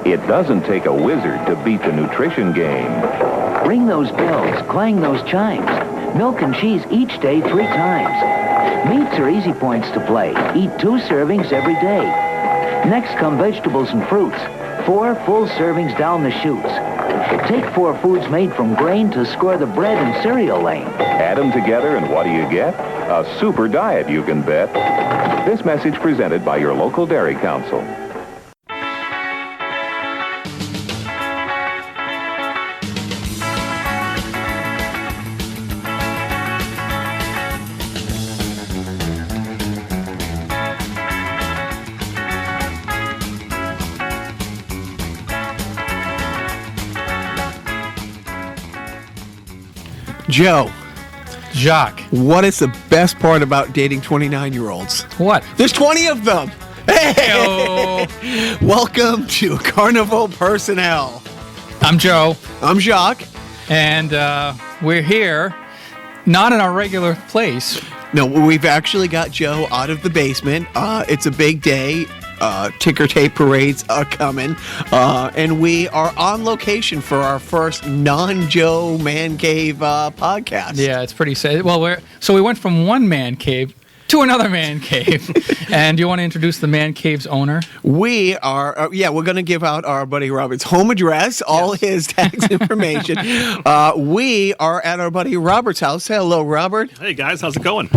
It doesn't take a wizard to beat the nutrition game. Ring those bells, clang those chimes. Milk and cheese each day 3 times. Meats are easy points to play. Eat 2 servings every day. Next come vegetables and fruits. 4 full servings down the chutes. Take 4 foods made from grain to score the bread and cereal lane. Add them together and what do you get? A super diet, you can bet. This message presented by your local Dairy Council. Joe, Jacques. what is the best part about dating 29-year-olds? What? There's 20 of them. Hey! Heyo. Welcome to Carnival Personnel. I'm Joe, I'm Jacques. and we're here, not in our regular place. No, we've actually got Joe out of the basement. It's a big day. Ticker tape parades are coming. And we are on location for our first non-Joe Man Cave podcast. Yeah, it's pretty sad. Well, we went from one man cave to another man cave. And do you want to introduce the man cave's owner? We are, we're going to give out our buddy Robert's home address, all his tax information. We are at our buddy Robert's house. Hello, Robert. Hey guys, how's it going?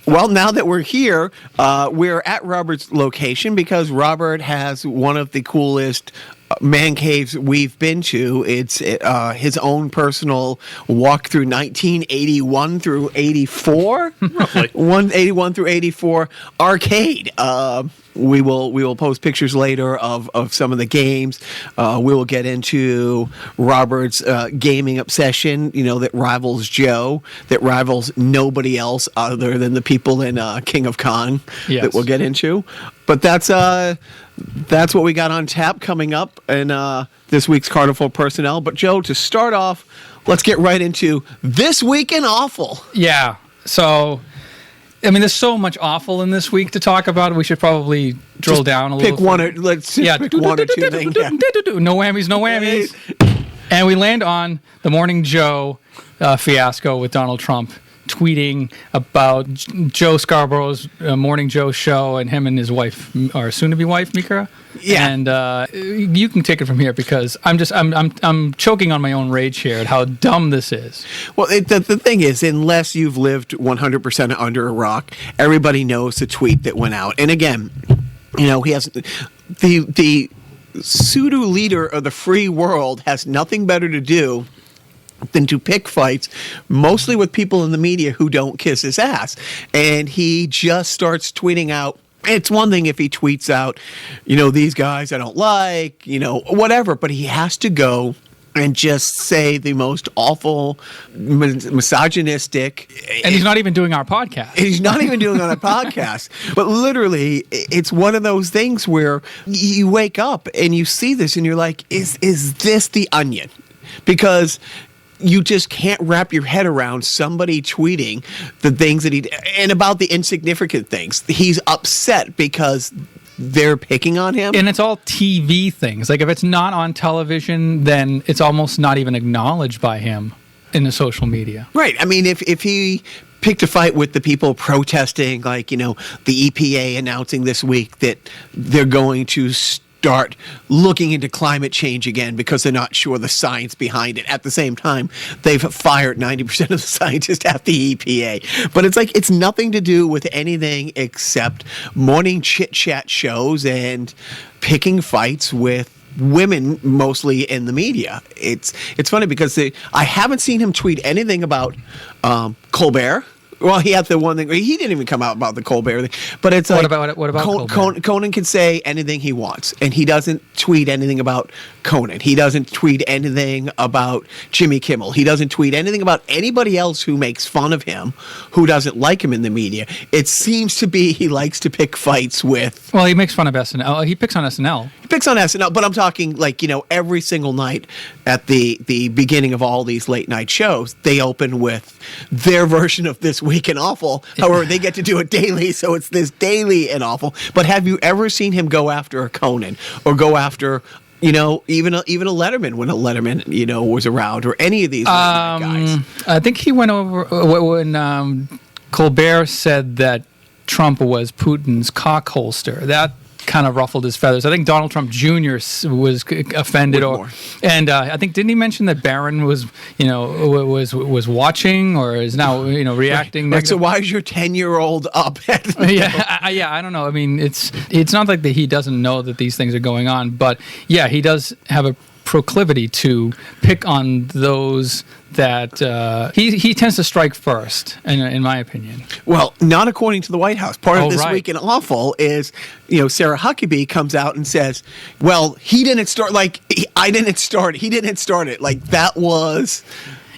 Well, now that we're here, we're at Robert's location because Robert has one of the coolest man caves we've been to. It's his own personal walk through 1981 through 84, Roughly. 181 through 84 arcade. We will post pictures later of some of the games. We will get into Robert's gaming obsession, that rivals Joe, that rivals nobody else other than the people in King of Kong that we'll get into. But that's what we got on tap coming up in this week's Carnival Personnel. But Joe, to start off, let's get right into This Week in Awful. Yeah. So, I mean, there's so much awful in this week to talk about. We should probably drill down a little. Pick one or pick one or two things. No whammies, no whammies. And we land on the Morning Joe fiasco with Donald Trump tweeting about Joe Scarborough's Morning Joe show and him and his wife, or soon-to-be wife, Mikra. Yeah. And you can take it from here because I'm choking on my own rage here at how dumb this is. Well, the thing is, unless you've lived 100% under a rock, everybody knows the tweet that went out. And again, he has the pseudo leader of the free world has nothing better to do than to pick fights, mostly with people in the media who don't kiss his ass. And he just starts tweeting out. It's one thing if he tweets out, these guys I don't like, whatever, but he has to go and just say the most awful, misogynistic. And he's not even doing our podcast. He's not even doing on a podcast. But literally, it's one of those things where you wake up and you see this and you're like, is this The Onion? Because you just can't wrap your head around somebody tweeting the things that and about the insignificant things. He's upset because they're picking on him. And it's all TV things. Like if it's not on television, then it's almost not even acknowledged by him in the social media. Right. I mean, if he picked a fight with the people protesting, like, the EPA announcing this week that they're going to start looking into climate change again because they're not sure the science behind it. At the same time, they've fired 90% of the scientists at the EPA. But it's like, it's nothing to do with anything except morning chit-chat shows and picking fights with women, mostly in the media. It's funny because I haven't seen him tweet anything about Colbert. Well, he had the one thing. He didn't even come out about the Colbert thing. But it's like, what about Colbert? Conan can say anything he wants, and he doesn't tweet anything about Conan. He doesn't tweet anything about Jimmy Kimmel. He doesn't tweet anything about anybody else who makes fun of him, who doesn't like him in the media. It seems to be he likes to pick fights with. Well, he makes fun of SNL. He picks on SNL. He picks on SNL, but I'm talking like, every single night at the beginning of all these late night shows, they open with their version of This Week in Awful. However, they get to do it daily, so it's This Daily in Awful. But have you ever seen him go after a Conan or go after even a Letterman when a Letterman, was around, or any of these guys. I think he went over when Colbert said that Trump was Putin's cock holster. That kind of ruffled his feathers. I think Donald Trump Jr. was offended, and I think didn't he mention that Barron was watching or is now reacting? Right. So why is your 10-year-old up? I don't know. I mean, it's not like that he doesn't know that these things are going on, but yeah, he does have a proclivity to pick on those that he tends to strike first, in my opinion. Well, not according to the White House. Part of this right. Week in Awful is, Sarah Huckabee comes out and says, well, he didn't start, I didn't start it. He didn't start it. That was...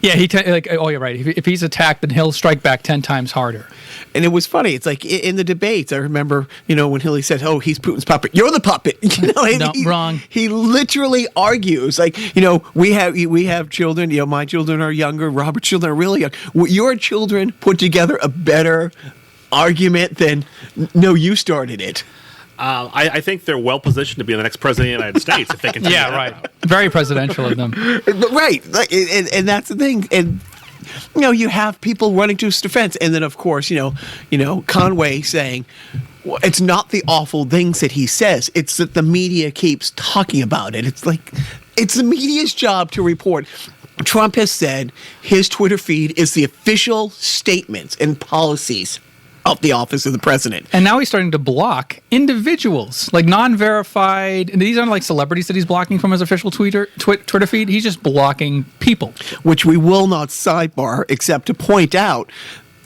Yeah, you're right. If he's attacked, then he'll strike back 10 times harder. And it was funny. It's like in the debates, I remember, when Hillary said, oh, he's Putin's puppet. You're the puppet. No, wrong. He literally argues, we have children, my children are younger, Robert's children are really young. Your children put together a better argument than, no, you started it. I think they're well positioned to be the next president of the United States if they continue. Yeah, right. Very presidential of them. Right. And that's the thing. And you have people running to his defense, and then of course, Conway saying, well, it's not the awful things that he says; it's that the media keeps talking about it. It's it's the media's job to report. Trump has said his Twitter feed is the official statements and policies of the office of the president. And now he's starting to block individuals, non-verified. And these aren't celebrities that he's blocking from his official Twitter feed. He's just blocking people. Which we will not sidebar except to point out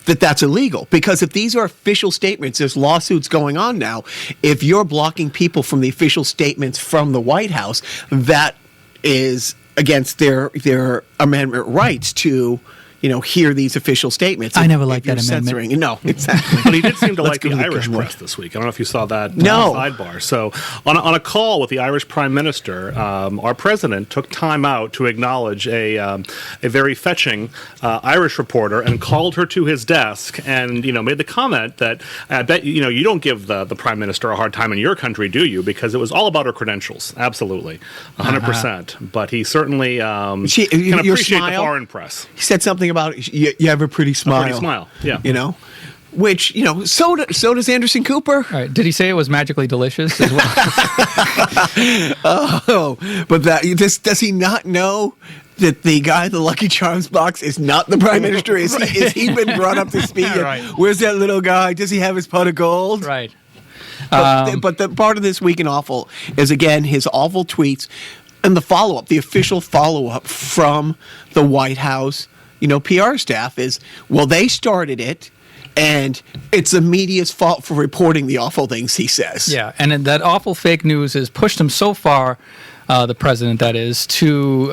that that's illegal. Because if these are official statements, there's lawsuits going on now. If you're blocking people from the official statements from the White House, that is against their amendment rights to hear these official statements. I never liked that amendment. Censoring. No, exactly. But he did seem to like the Irish press this week. I don't know if you saw that sidebar. So on a call with the Irish Prime Minister, our president took time out to acknowledge a very fetching Irish reporter and called her to his desk and made the comment that I bet you don't give the Prime Minister a hard time in your country, do you? Because it was all about her credentials. Absolutely, 100%. But he certainly can appreciate the foreign press. He said something about you have a pretty smile. A pretty smile, yeah. Which, so does Anderson Cooper. All right. Did he say it was magically delicious as well? But does he not know that the guy in the Lucky Charms box is not the Prime Minister? Is he been brought up to speed? Right. Where's that little guy? Does he have his pot of gold? Right. But the part of this Week in Awful is, again, his awful tweets and the follow-up, the official follow-up from the White House PR staff is, well, they started it, and it's the media's fault for reporting the awful things he says. Yeah, and that awful fake news has pushed him so far, the president, that is, to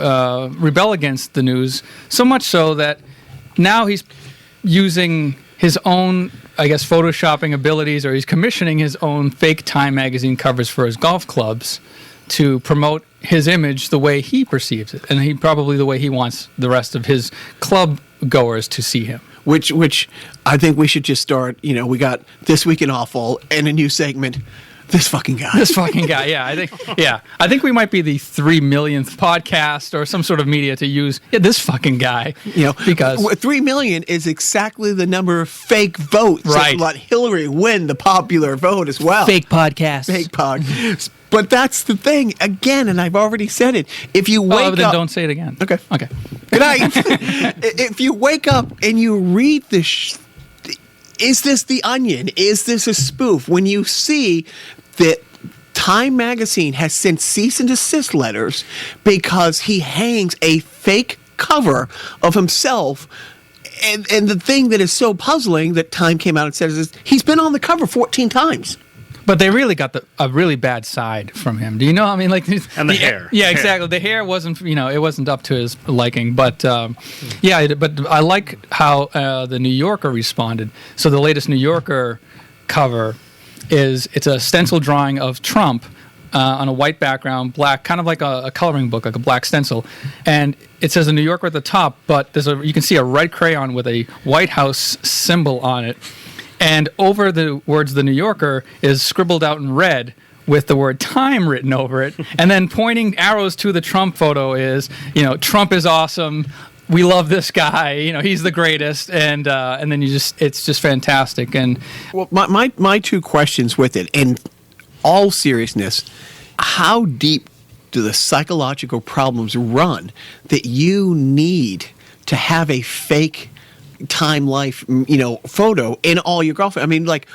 rebel against the news, so much so that now he's using his own, photoshopping abilities, or he's commissioning his own fake Time magazine covers for his golf clubs to promote his image the way he perceives it, and probably the way he wants the rest of his club goers to see him. Which I think we should just start. We got This Week in Awful and a new segment. This fucking guy. This fucking guy. Yeah, I think we might be the 3 millionth podcast or some sort of media to use this fucking guy. Because 3 million is exactly the number of fake votes right. that let Hillary win the popular vote as well. Fake podcast. Fake pod. But that's the thing again, and I've already said it. If you wake up, then don't say it again. Okay. Good night. If you wake up and you read this. Is this The Onion? Is this a spoof? When you see that Time magazine has sent cease and desist letters because he hangs a fake cover of himself, and the thing that is so puzzling that Time came out and said is he's been on the cover 14 times. But they really got a really bad side from him. Do you know? I mean, and the hair. Yeah, exactly. The hair wasn't, it wasn't up to his liking. But but I like how the New Yorker responded. So the latest New Yorker cover it's a stencil drawing of Trump on a white background, black, kind of like a coloring book, like a black stencil, and it says the New Yorker at the top. But you can see a red crayon with a White House symbol on it. And over the words "The New Yorker" is scribbled out in red, with the word time written over it, and then pointing arrows to the Trump photo is, Trump is awesome. We love this guy. He's the greatest, and then it's just fantastic. And well, my two questions with it, in all seriousness, how deep do the psychological problems run that you need to have a fake time life, photo in all your girlfriend? I mean, like,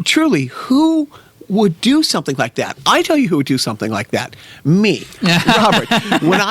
truly, who would do something like that? I tell you who would do something like that. Me, Robert.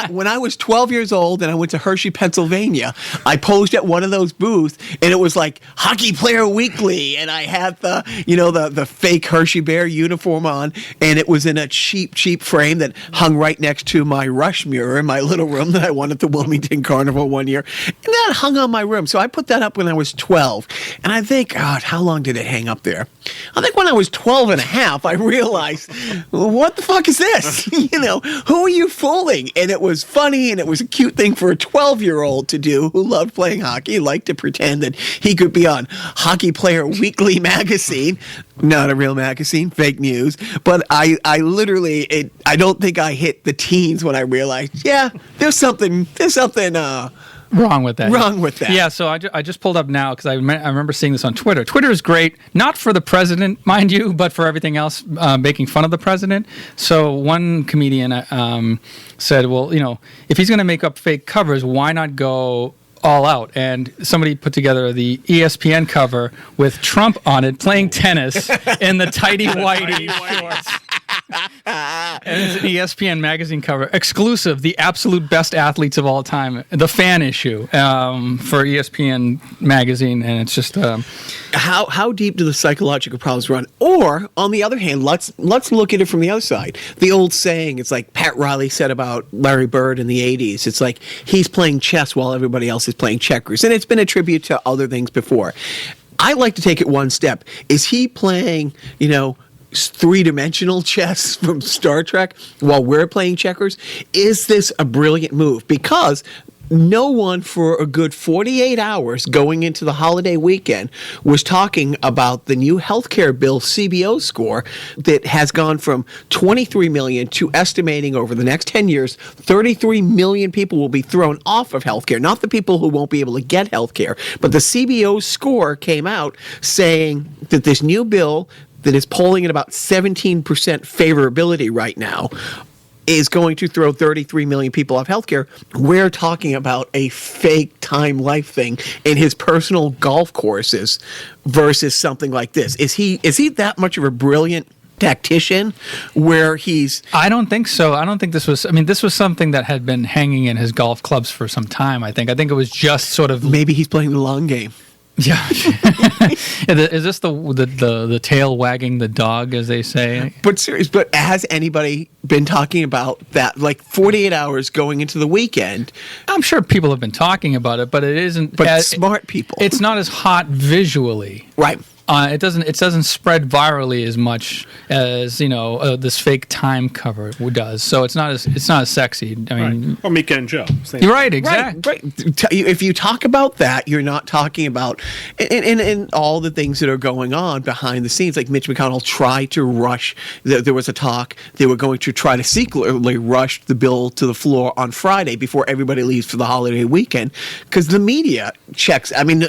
When I was 12 years old and I went to Hershey, Pennsylvania, I posed at one of those booths, and it was like Hockey Player Weekly, and I had the fake Hershey Bear uniform on, and it was in a cheap frame that hung right next to my Rush mirror in my little room that I won at the Wilmington Carnival one year, and that hung on my room. So I put that up when I was 12, and I think, God, how long did it hang up there? I think when I was 12 and a half, I realized, what the fuck is this? Who are you fooling? And it was funny, and it was a cute thing for a 12-year-old to do who loved playing hockey. He liked to pretend that he could be on Hockey Player Weekly magazine. Not a real magazine, fake news. But I literally, I don't think I hit the teens when I realized, yeah, there's something wrong with that. Wrong with that. Yeah, so I just pulled up now because I remember seeing this on Twitter. Twitter is great, not for the president, mind you, but for everything else, making fun of the president. So one comedian said, well, if he's going to make up fake covers, why not go all out? And somebody put together the ESPN cover with Trump on it playing tennis in the tighty whitey shorts. And it's an ESPN magazine cover, exclusive, the absolute best athletes of all time, the fan issue for ESPN magazine, and it's just how deep do the psychological problems run? Or on the other hand, let's look at it from the other side. The old saying, it's like Pat Riley said about Larry Bird in the 80s. It's like he's playing chess while everybody else is playing checkers, and it's been a tribute to other things before. I like to take it one step. Is he playing, three-dimensional chess from Star Trek while we're playing checkers? Is this a brilliant move? Because no one for a good 48 hours going into the holiday weekend was talking about the new healthcare bill CBO score that has gone from 23 million to estimating over the next 10 years, 33 million people will be thrown off of healthcare. Not the people who won't be able to get healthcare, but the CBO score came out saying that this new bill that is polling at about 17% favorability right now is going to throw 33 million people off healthcare. We're talking about a fake time life thing in his personal golf courses versus something like this. Is he that much of a brilliant tactician where he's... I don't think so. I don't think this was... I mean, this was something that had been hanging in his golf clubs for some time, I think. I think it was just sort of... Maybe he's playing the long game. Yeah. Is this the tail wagging the dog, as they say? But has anybody been talking about that, like 48 hours going into the weekend? I'm sure people have been talking about it, but it isn't... But smart people. It's not as hot visually. Right. It doesn't spread virally as much as this fake time cover does. So it's not as sexy. I mean, right. Or Mika and Joe. You're right, exactly. Right. If you talk about that, you're not talking about in all the things that are going on behind the scenes. Like Mitch McConnell tried to rush. There was a talk they were going to try to secretly rush the bill to the floor on Friday before everybody leaves for the holiday weekend because the media checks. I mean,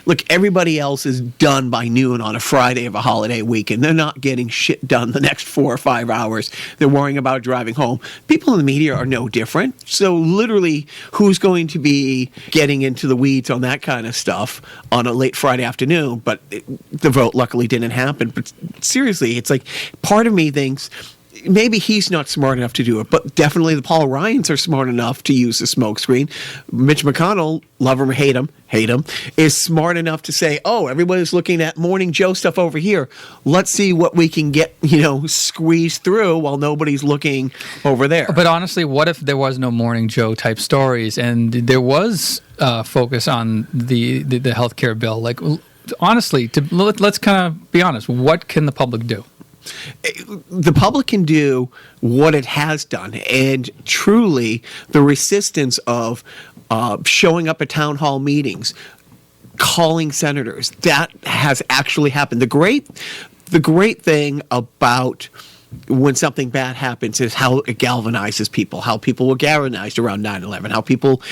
look, everybody else is done by noon on a Friday of a holiday weekend. They're not getting shit done the next 4 or 5 hours. They're worrying about driving home. People in the media are no different. So literally, who's going to be getting into the weeds on that kind of stuff on a late Friday afternoon? But the vote luckily didn't happen. But seriously, it's like part of me thinks maybe he's not smart enough to do it, but definitely the Paul Ryans are smart enough to use the smokescreen. Mitch McConnell, love him or hate him, is smart enough to say, oh, everybody's looking at Morning Joe stuff over here. Let's see what we can get, squeezed through while nobody's looking over there. But honestly, what if there was no Morning Joe type stories and there was focus on the healthcare bill? Like, honestly, let's kind of be honest. What can the public do? The public can do what it has done, and truly the resistance of showing up at town hall meetings, calling senators, that has actually happened. The great thing about when something bad happens is how it galvanizes people, how people were galvanized around 9/11, how people,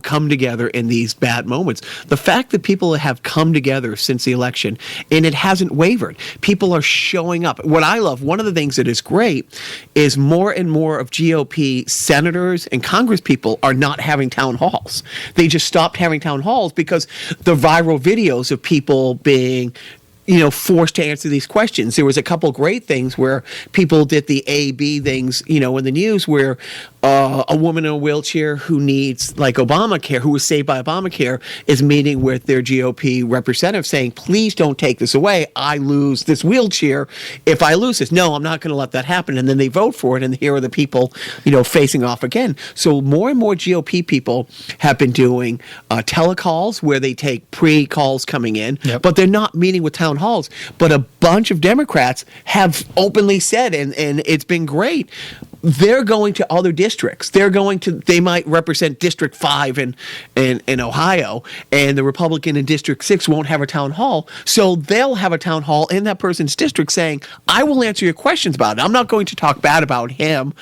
come together in these bad moments. The fact that people have come together since the election and it hasn't wavered. People are showing up. What I love, one of the things that is great is more and more of GOP senators and Congress people are not having town halls. They just stopped having town halls because the viral videos of people being forced to answer these questions. There was a couple great things where people did the A-B things, in the news where a woman in a wheelchair who needs like Obamacare, who was saved by Obamacare, is meeting with their GOP representative saying, please don't take this away. I lose this wheelchair if I lose this. No, I'm not going to let that happen. And then they vote for it. And here are the people, facing off again. So more and more GOP people have been doing telecalls where they take pre-calls coming in, but they're not meeting with town halls. But a bunch of Democrats have openly said, and it's been great, they're going to other districts. They might represent District 5 in Ohio, and the Republican in District 6 won't have a town hall. So they'll have a town hall in that person's district saying, I will answer your questions about it. I'm not going to talk bad about him.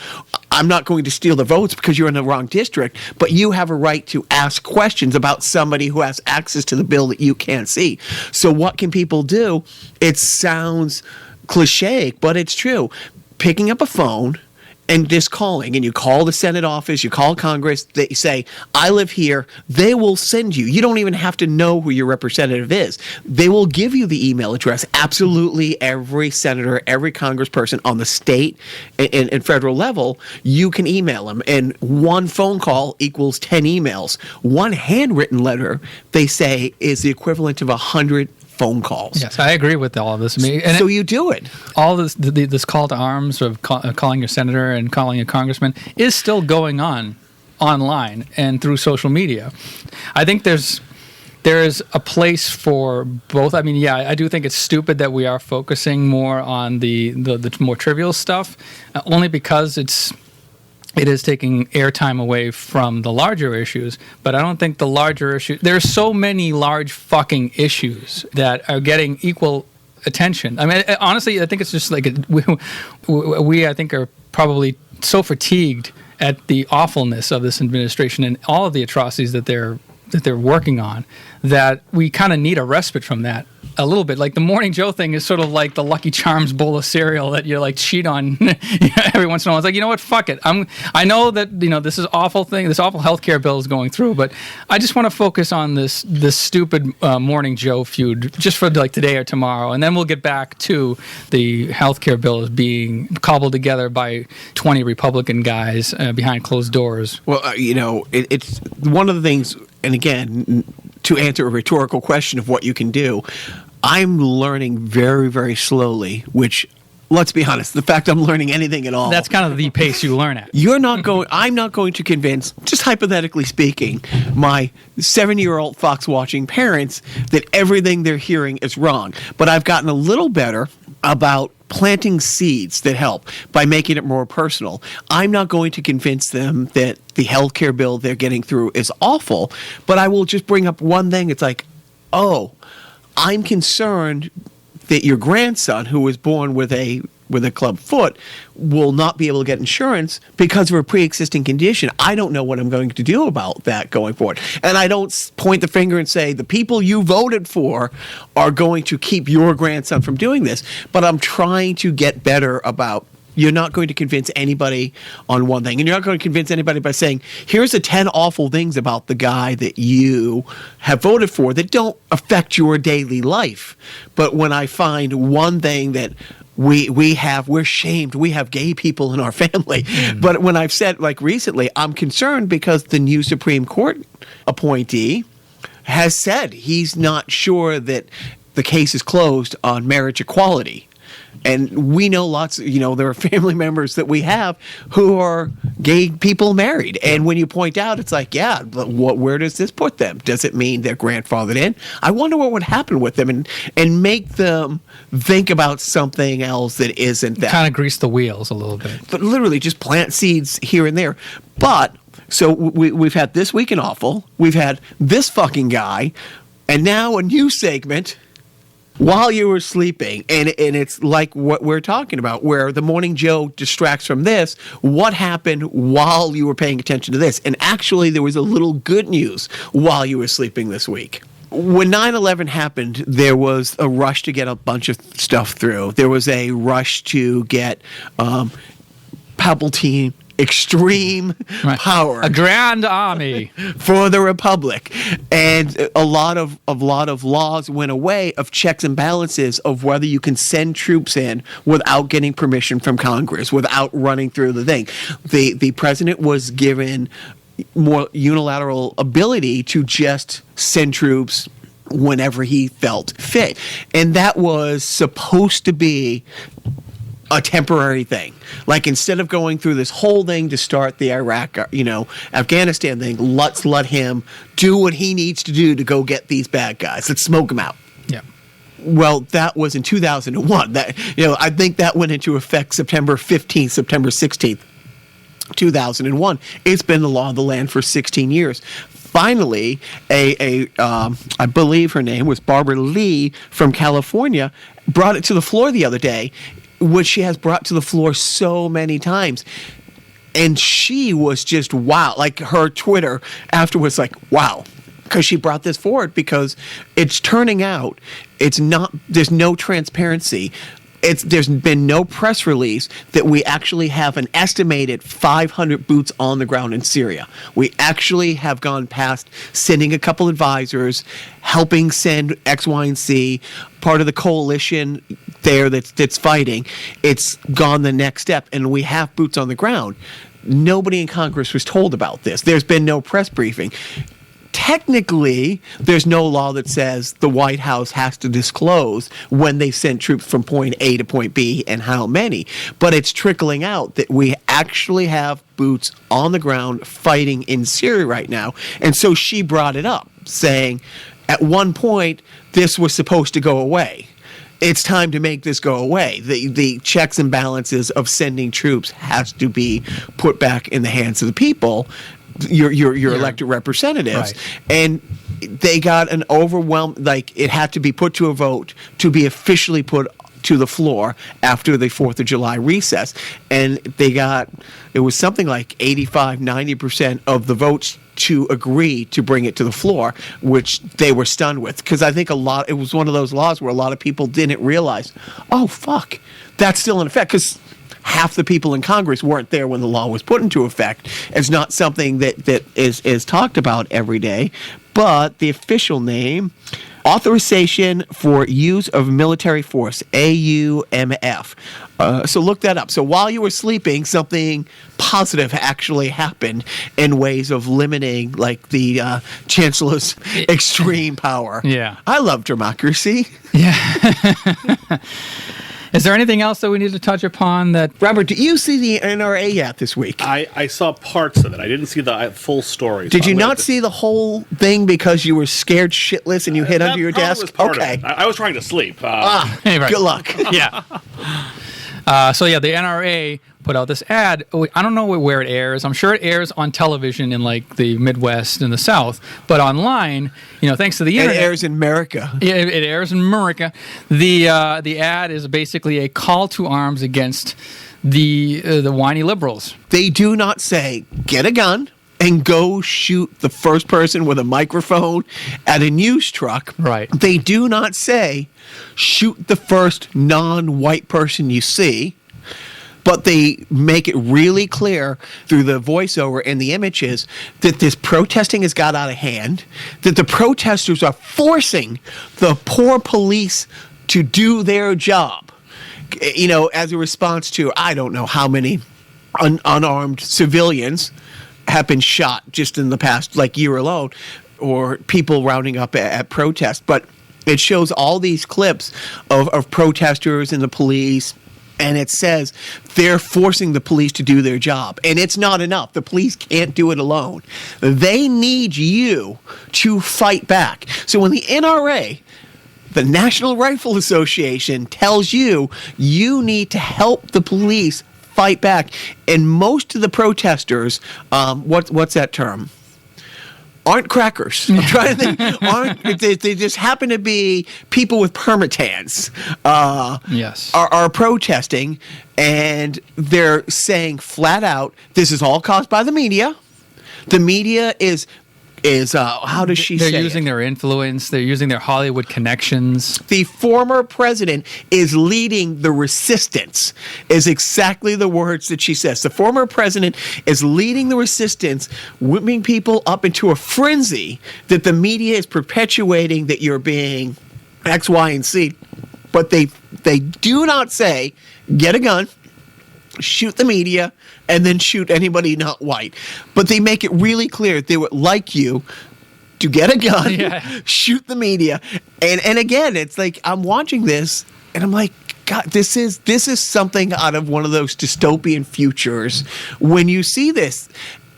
I'm not going to steal the votes because you're in the wrong district, but you have a right to ask questions about somebody who has access to the bill that you can't see. So what can people do? It sounds cliche, but it's true. Picking up a phone and just calling, and you call the Senate office, you call Congress, they say, I live here, they will send you. You don't even have to know who your representative is. They will give you the email address. Absolutely every senator, every congressperson on the state and federal level, you can email them. And one phone call equals 10 emails. One handwritten letter, they say, is the equivalent of 100 phone calls. Yes, I agree with all of this. So you do it. All this, this call to arms of calling your senator and calling a congressman is still going on online and through social media. I think there is a place for both. I mean, I do think it's stupid that we are focusing more on the more trivial stuff, only because it is taking airtime away from the larger issues, but I don't think the larger issue. There are so many large fucking issues that are getting equal attention. I mean, honestly, I think it's just like we I think are probably so fatigued at the awfulness of this administration and all of the atrocities that they're working on that we kind of need a respite from that. A little bit. Like the Morning Joe thing is sort of like the Lucky Charms bowl of cereal that you like cheat on every once in a while. It's like, you know what, fuck it. I know that this is awful thing, this awful healthcare bill is going through, but I just want to focus on this stupid Morning Joe feud just for like today or tomorrow, and then we'll get back to the healthcare bill as being cobbled together by 20 Republican guys behind closed doors. Well, it's one of the things, and again, to answer a rhetorical question of what you can do, I'm learning very, very slowly, which, let's be honest, the fact I'm learning anything at all. That's kind of the pace you learn at. I'm not going to convince, just hypothetically speaking, my 7-year-old Fox-watching parents that everything they're hearing is wrong. But I've gotten a little better about planting seeds that help by making it more personal. I'm not going to convince them that the healthcare bill they're getting through is awful, but I will just bring up one thing. It's like, oh, I'm concerned that your grandson, who was born with a club foot, will not be able to get insurance because of a pre-existing condition. I don't know what I'm going to do about that going forward. And I don't point the finger and say the people you voted for are going to keep your grandson from doing this. But I'm trying to get better about, you're not going to convince anybody on one thing. And you're not going to convince anybody by saying, here's the 10 awful things about the guy that you have voted for that don't affect your daily life. But when I find one thing that we're shamed, we have gay people in our family. But when I've said, like recently, I'm concerned because the new Supreme Court appointee has said he's not sure that the case is closed on marriage equality. And we know lots, there are family members that we have who are gay people married. And when you point out, it's like, yeah, but where does this put them? Does it mean they're grandfathered in? I wonder what would happen with them and make them think about something else that isn't that. Kind of grease the wheels a little bit. But literally just plant seeds here and there. But, so we've had This Week in Awful. We've had this fucking guy. And now a new segment while you were sleeping, and it's like what we're talking about, where the Morning Joe distracts from this. What happened while you were paying attention to this? And actually, there was a little good news while you were sleeping this week. When 9/11 happened, there was a rush to get a bunch of stuff through. There was a rush to get Palpatine extreme power, a grand army for the Republic, and a lot of laws went away of checks and balances of whether you can send troops in without getting permission from Congress, without running through the thing. The president was given more unilateral ability to just send troops whenever he felt fit, and that was supposed to be a temporary thing. Like, instead of going through this whole thing to start the Afghanistan thing, let's let him do what he needs to do to go get these bad guys. Let's smoke them out. Yeah. Well, that was in 2001. I think that went into effect September 15th, September 16th, 2001. It's been the law of the land for 16 years. Finally, I believe her name was Barbara Lee from California, brought it to the floor the other day, which she has brought to the floor so many times. And she was just wow. Like, her Twitter afterwards, like, wow. Because she brought this forward, because it's turning out there's no transparency. There's been no press release that we actually have an estimated 500 boots on the ground in Syria. We actually have gone past sending a couple advisors, helping send X, Y, and Z, part of the coalition there that's fighting. It's gone the next step, and we have boots on the ground. Nobody in Congress was told about this. There's been no press briefing. Technically, there's no law that says the White House has to disclose when they sent troops from point A to point B and how many. But it's trickling out that we actually have boots on the ground fighting in Syria right now. And so she brought it up, saying at one point this was supposed to go away. It's time to make this go away. The checks and balances of sending troops has to be put back in the hands of the people, your elected representatives. Right. And they got an overwhelming, like, it had to be put to a vote to be officially put to the floor after the 4th of July recess. And it was something like 85-90% of the votes to agree to bring it to the floor, which they were stunned with. Because I think it was one of those laws where a lot of people didn't realize, oh, fuck, that's still in effect. Because half the people in Congress weren't there when the law was put into effect. It's not something that is talked about every day. But the official name, Authorization for Use of Military Force, AUMF. So look that up. So while you were sleeping, something positive actually happened in ways of limiting, like, the chancellor's extreme power. Yeah. I love democracy. Yeah. Is there anything else that we need to touch upon? That Robert, do you see the NRA yet this week? I saw parts of it. I didn't see the full story. Did you not see the whole thing because you were scared shitless and you hid under your desk? Okay. I was trying to sleep. Hey, right. Good luck. Yeah. So the NRA put out this ad. I don't know where it airs. I'm sure it airs on television in, like, the Midwest and the South, but online, thanks to the internet, it airs in America. Yeah, it airs in America. The ad is basically a call to arms against the whiny liberals. They do not say get a gun and go shoot the first person with a microphone at a news truck. Right. They do not say shoot the first non-white person you see. But they make it really clear through the voiceover and the images that this protesting has got out of hand, that the protesters are forcing the poor police to do their job, as a response to, I don't know how many unarmed civilians have been shot just in the past, year alone, or people rounding up at protests. But it shows all these clips of protesters and the police. And it says they're forcing the police to do their job. And it's not enough. The police can't do it alone. They need you to fight back. So when the NRA, the National Rifle Association, tells you need to help the police fight back, and most of the protesters, what's that term? aren't crackers. I'm trying to think. They just happen to be people with permatans. Yes. Are protesting, and they're saying flat out, this is all caused by the media. The media is how does she say They're using their influence. They're using their Hollywood connections. The former president is leading the resistance, is exactly the words that she says. The former president is leading the resistance, whipping people up into a frenzy that the media is perpetuating, that you're being X, Y, and Z. But they do not say, get a gun, shoot the media, and then shoot anybody not white. But they make it really clear they would like you to get a gun, shoot the media. And again, it's like I'm watching this and I'm like, God, this is something out of one of those dystopian futures when you see this.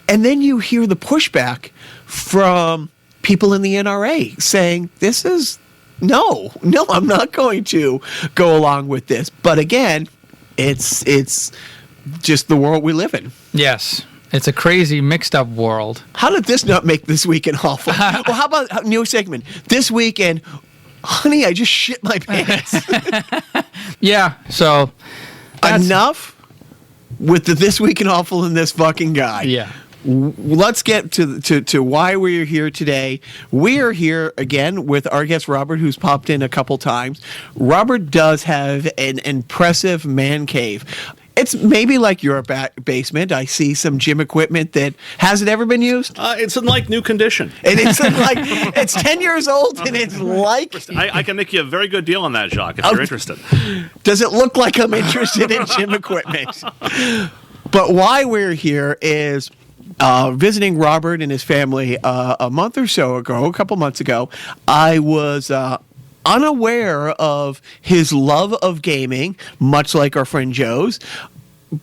And then you hear the pushback from people in the NRA saying, this is no, I'm not going to go along with this. But again, it's just the world we live in. Yes. It's a crazy, mixed-up world. How did this not make This Weekend awful? Well, how about new segment? This weekend, honey, I just shit my pants. Yeah, so... Enough with the This Weekend awful and this fucking guy. Yeah. Let's get to why we're here today. We are here again with our guest Robert, who's popped in a couple times. Robert does have an impressive man cave. It's maybe like your basement. I see some gym equipment that hasn't ever been used. It's in like new condition. And it's like it's 10 years old, and it's like I can make you a very good deal on that, Jacques, if you're interested. Does it look like I'm interested in gym equipment? But why we're here is visiting Robert and his family a month or so ago, a couple months ago. I was unaware of his love of gaming, much like our friend Joe's,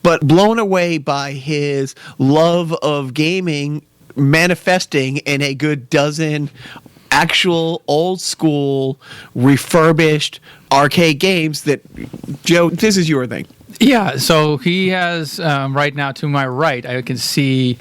but blown away by his love of gaming manifesting in a good dozen actual old school refurbished arcade games that, Joe, this is your thing. Yeah, so he has, right now to my right, I can see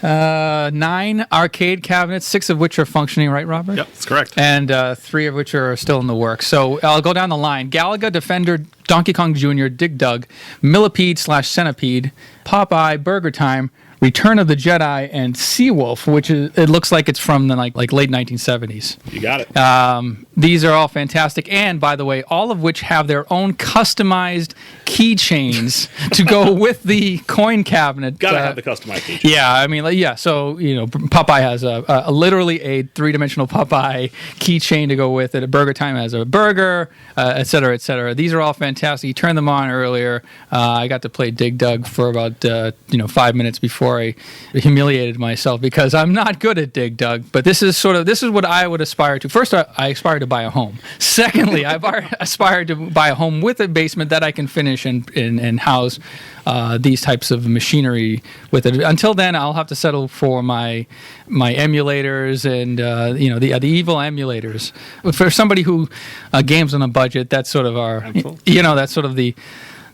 9 arcade cabinets, 6 of which are functioning, right, Robert? Yep, that's correct. And 3 of which are still in the works. So I'll go down the line. Galaga, Defender, Donkey Kong Jr., Dig Dug, Millipede/Centipede, Popeye, Burger Time, Return of the Jedi, and Seawolf, which it looks like it's from the like late 1970s. You got it. These are all fantastic, and by the way, all of which have their own customized keychains to go with the coin cabinet. Gotta have the customized keychain. Yeah, I mean, so Popeye has a literally a 3-dimensional Popeye keychain to go with it. A Burger Time has a burger, et cetera, et cetera. These are all fantastic. You turned them on earlier. I got to play Dig Dug for about 5 minutes before I humiliated myself because I'm not good at Dig Dug. But this is what I would aspire to. First, I aspire to buy a home. Secondly, I aspire to buy a home with a basement that I can finish and house these types of machinery with it. Until then, I'll have to settle for my emulators and the evil emulators. For somebody who games on a budget, that's sort of that's sort of the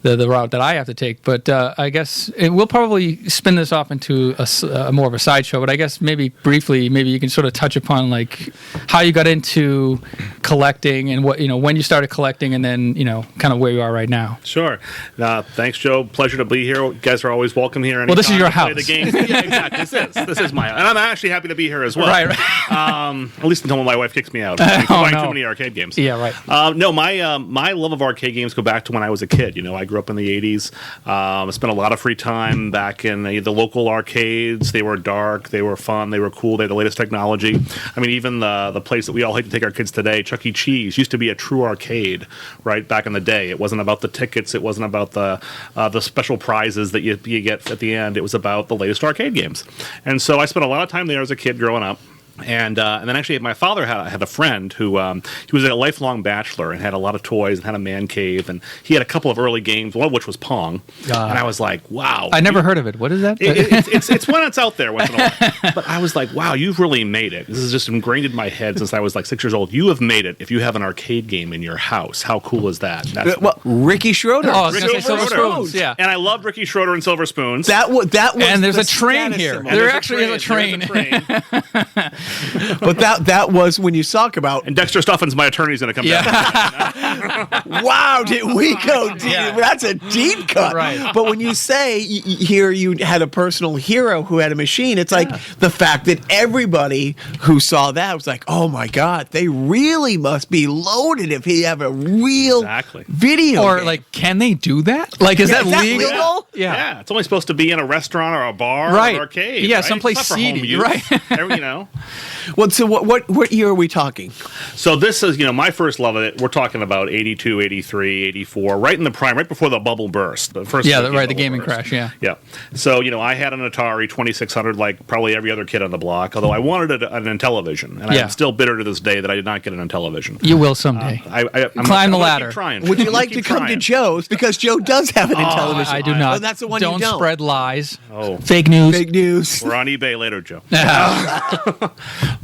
route that I have to take. But I guess we'll probably spin this off into a more of a sideshow. But I guess maybe briefly, maybe you can sort of touch upon like how you got into collecting and what when you started collecting, and then kind of where you are right now. Sure. Thanks, Joe. Pleasure to be here. You guys are always welcome here. Well, this is your house. The game. Yeah, exactly. This is my house, and I'm actually happy to be here as well. Right. At least until my wife kicks me out. I'm buying too many arcade games. Yeah, right. No, my love of arcade games go back to when I was a kid. I grew up in the 80s. I spent a lot of free time back in the local arcades. They were dark. They were fun. They were cool. They had the latest technology. I mean, even the place that we all hate to take our kids today, Chuck E. Cheese, used to be a true arcade, right, back in the day. It wasn't about the tickets. It wasn't about the special prizes that you get at the end. It was about the latest arcade games. And so I spent a lot of time there as a kid growing up. And then actually my father had a friend who he was a lifelong bachelor and had a lot of toys and had a man cave, and he had a couple of early games, one of which was Pong. And I was like, wow. I never heard of it. What is that? It's one that's out there once in a while. But I was like, wow, you've really made it. This is just ingrained in my head since I was like 6 years old. You have made it if you have an arcade game in your house. How cool is that? Ricky Schroeder. Oh, I was going to say Silver Spoons. Yeah. And I love Ricky Schroeder and Silver Spoons. That was and there's a train here. There actually is a train. But that was when you talk about. And Dexter Stuffin's my attorney's going to come down. Wow, did we go deep? Yeah. That's a deep cut. Right. But when you say here you had a personal hero who had a machine, it's like the fact that everybody who saw that was like, oh my God, they really must be loaded if he have a real video Or game. like, can they do that? Like, is that legal? Yeah. It's only supposed to be in a restaurant or a bar or an arcade. Yeah, right? someplace it's not for home seedy. use. Right. You know. Well, so what year are we talking? So this is, my first love of it. We're talking about 82, 83, 84, right in the prime, right before the bubble burst. The first the gaming crash, yeah. Yeah. So, I had an Atari 2600 like probably every other kid on the block, although I wanted an Intellivision. And I'm still bitter to this day that I did not get an Intellivision. You will someday. Climb the ladder. Keep trying. Would you like to come to Joe's? Because Joe does have an Intellivision. I do not. Oh, that's the one don't you don't. spread lies. Oh. Fake news. Fake news. We're on eBay later, Joe.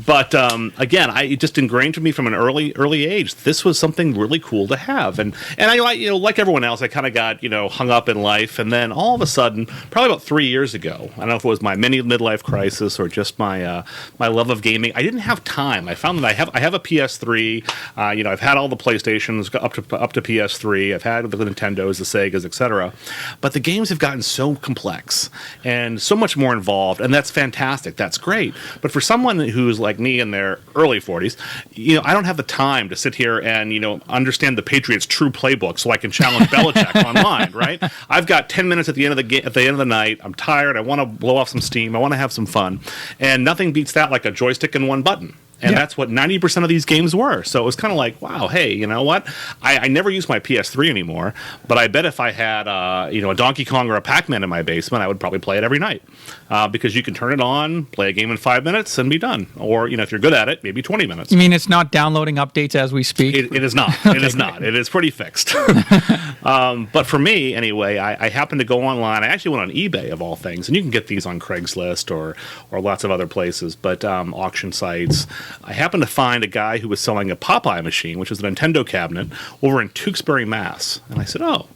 But again, it just ingrained to me from an early age. This was something really cool to have, and I like everyone else, I kind of got hung up in life, and then all of a sudden, probably about 3 years ago, I don't know if it was my mini midlife crisis or just my my love of gaming. I didn't have time. I found that I have a PS3. I've had all the PlayStations up to PS3. I've had the Nintendos, the Segas, etc. But the games have gotten so complex and so much more involved, and that's fantastic. That's great. But for someone who's like me in their early 40s, I don't have the time to sit here and understand the Patriots' true playbook so I can challenge Belichick online. Right? I've got 10 minutes at the end of the night. I'm tired. I want to blow off some steam. I want to have some fun, and nothing beats that like a joystick and one button. And that's what 90% of these games were. So it was kind of like, wow, hey, you know what? I never use my PS3 anymore, but I bet if I had, a Donkey Kong or a Pac-Man in my basement, I would probably play it every night. Because you can turn it on, play a game in 5 minutes, and be done. Or, if you're good at it, maybe 20 minutes. You mean it's not downloading updates as we speak? It is not. It is not. It is pretty fixed. But for me, anyway, I happened to go online. I actually went on eBay, of all things. And you can get these on Craigslist or lots of other places, but auction sites. I happened to find a guy who was selling a Popeye machine, which is a Nintendo cabinet, over in Tewksbury, Mass. And I said, oh,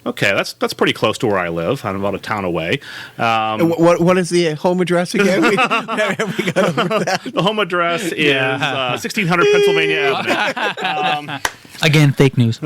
okay, that's pretty close to where I live. I'm about a town away. What is the home address again? We got over that. The home address is 1600 Pennsylvania Avenue. Again, fake news.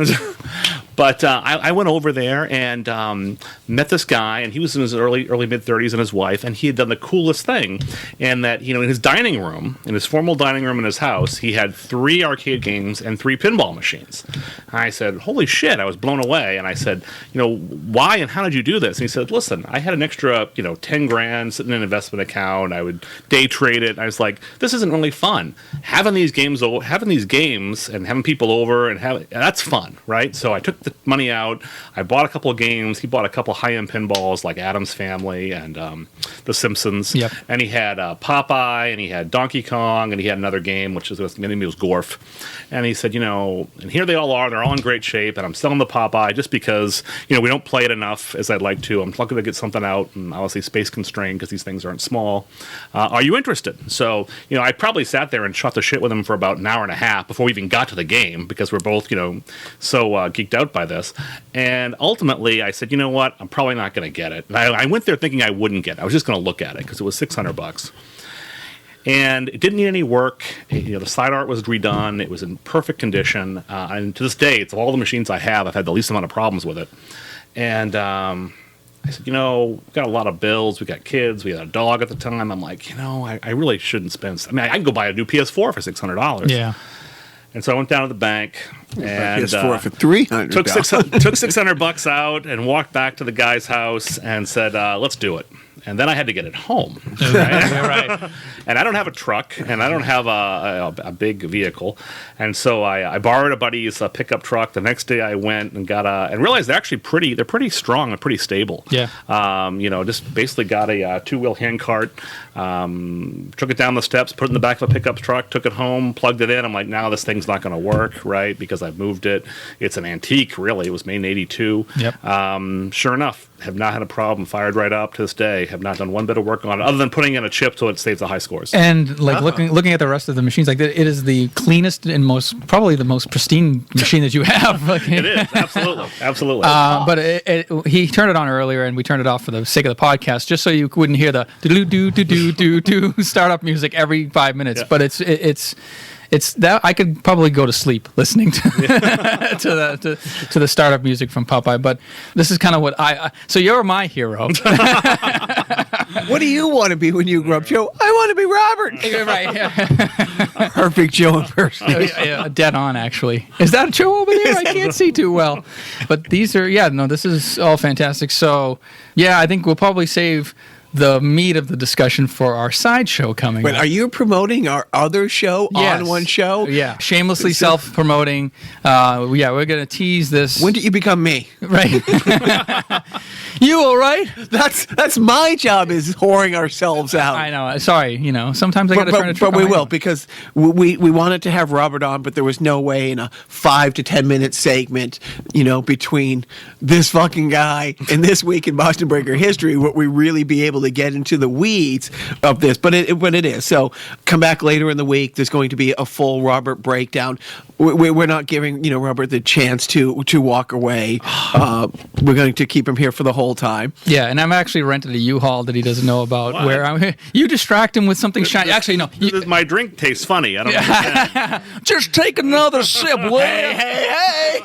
But I went over there and met this guy, and he was in his early mid-30s, and his wife, and he had done the coolest thing, in that in his dining room, in his formal dining room in his house, he had 3 arcade games and 3 pinball machines. And I said, holy shit, I was blown away, and I said, why and how did you do this? And he said, listen, I had an extra, 10 grand sitting in an investment account, I would day trade it, and I was like, this isn't really fun. Having these games and having people over, and that's fun, right? So I took the money out. I bought a couple of games. He bought a couple of high-end pinballs like Addams Family and The Simpsons. Yep. And he had Popeye, and he had Donkey Kong, and he had another game, which was maybe it was Gorf. And he said, and here they all are. They're all in great shape, and I'm selling the Popeye just because, we don't play it enough as I'd like to. I'm looking to get something out, and obviously space constrained because these things aren't small. Are you interested? So, I probably sat there and shot the shit with him for about an hour and a half before we even got to the game because we're both, so geeked out by this. And ultimately, I said, you know what? I'm probably not going to get it. And I went there thinking I wouldn't get it. I was just going to look at it because it was $600. And it didn't need any work. The side art was redone. It was in perfect condition. And to this day, it's of all the machines I have, I've had the least amount of problems with it. And I said, we've got a lot of bills. We got kids. We had a dog at the time. I'm like, I really shouldn't spend. I can go buy a new PS4 for $600. Yeah. And so I went down to the bank and PS4 for $300. Took $600 out and walked back to the guy's house and said, "Let's do it." And then I had to get it home. Right? And I don't have a truck, and I don't have a big vehicle, and so I borrowed a buddy's pickup truck. The next day I went and got and realized they're pretty strong and pretty stable. Yeah. Just basically got a 2-wheel hand cart, took it down the steps, put it in the back of a pickup truck, took it home, plugged it in. I'm like, now this thing's not going to work, right? Because because I've moved it. It's an antique, really. It was made in 82. Yep. Sure enough, have not had a problem. Fired right up to this day. Have not done one bit of work on it other than putting in a chip so it saves the high scores. And like looking at the rest of the machines, like it is the cleanest and probably the most pristine machine that you have. Like, it is, absolutely. But he turned it on earlier, and we turned it off for the sake of the podcast, just so you wouldn't hear the do startup music every 5 minutes. Yeah. But it's that I could probably go to sleep listening to to the startup music from Popeye. But this is kind of what so you're my hero. What do you want to be when you grow up, Joe? I want to be Robert. Right. Yeah. Perfect Joe impersonation. Yeah, dead on, actually. Is that Joe over there? I can't see too well. But these are, this is all fantastic. So, I think we'll probably save the meat of the discussion for our sideshow coming up. Are you promoting our other show on one show? Yeah, shamelessly self-promoting. We're going to tease this. When did you become me? Right. You all right? That's my job, is whoring ourselves out. I know. Sorry, sometimes I got to turn it. But we will, because we wanted to have Robert on, but there was no way in a 5 to 10 minute segment, between this fucking guy and This Week in Boston Breaker history, would we really be able to get into the weeds of this. But it is. So come back later in the week. There's going to be a full Robert breakdown. We're not giving Robert the chance to walk away. We're going to keep him here for the whole time. Yeah, and I'm actually rented a U-Haul that he doesn't know about. What? Where I'm. You distract him with something shiny. Actually, no. My drink tastes funny. I don't understand. Just take another sip, will Hey.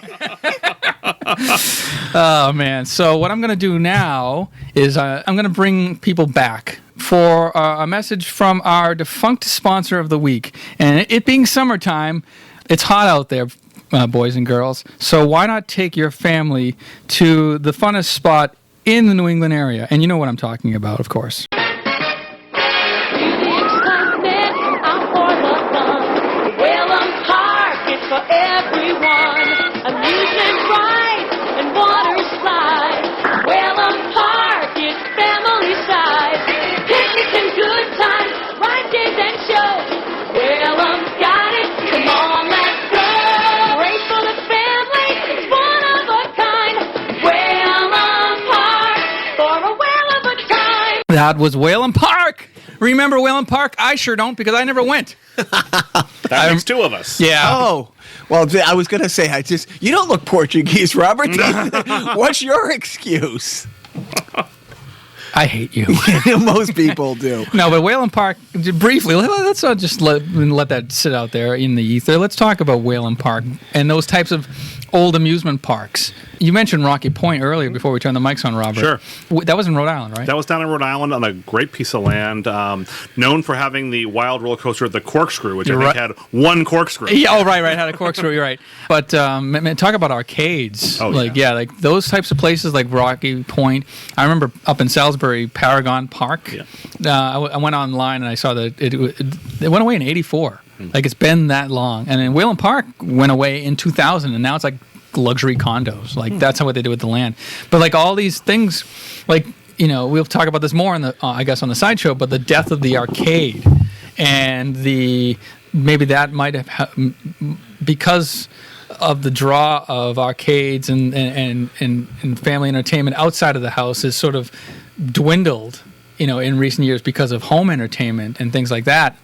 Oh man! So what I'm going to do now is I'm going to bring people back for a message from our defunct sponsor of the week, and it being summertime. It's hot out there, boys and girls, so why not take your family to the funnest spot in the New England area? And you know what I'm talking about, of course. That was Whalen Park. Remember Whalen Park? I sure don't, because I never went. That makes two of us. Yeah. Oh, well, I was going to say, you don't look Portuguese, Robert. What's your excuse? I hate you. Most people do. No, but Whalen Park, briefly, let's not just let that sit out there in the ether. Let's talk about Whalen Park and those types of old amusement parks. You mentioned Rocky Point earlier before we turned the mics on, Robert. Sure. That was in Rhode Island, right? That was down in Rhode Island on a great piece of land, known for having the wild roller coaster, the Corkscrew, which I think had one corkscrew. Yeah, right, had a corkscrew, you're right. But talk about arcades. Oh, like those types of places like Rocky Point. I remember up in Salisbury, Paragon Park. Yeah. I went online and I saw that it went away in 84. Like, it's been that long. And then Whalen Park went away in 2000, and now it's like luxury condos. Like, that's what they do with the land. But like all these things, like, we'll talk about this more on the I guess on the sideshow, but the death of the arcade and maybe that might have because of the draw of arcades and family entertainment outside of the house has sort of dwindled, in recent years because of home entertainment and things like that.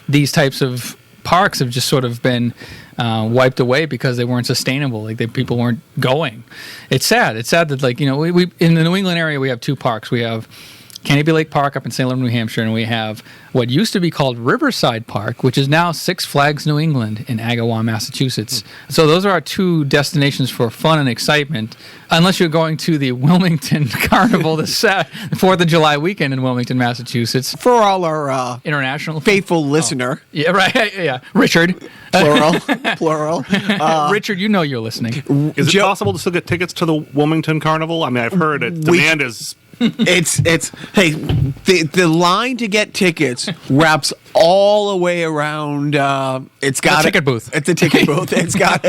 These types of parks have just sort of been wiped away because they weren't sustainable. Like, people weren't going. It's sad. It's sad that, like, we in the New England area we have two parks. We have Canopy Lake Park up in Salem, New Hampshire, and we have what used to be called Riverside Park, which is now Six Flags New England in Agawam, Massachusetts. So those are our two destinations for fun and excitement, unless you're going to the Wilmington Carnival, the 4th of July weekend in Wilmington, Massachusetts. For all our international faithful listener. Yeah, right. Yeah, Richard. Plural. Richard, you're listening. Is it possible to still get tickets to the Wilmington Carnival? I mean, I've heard demand is... Hey, the line to get tickets wraps all the way around. It's got a ticket booth. It's a ticket booth. It's got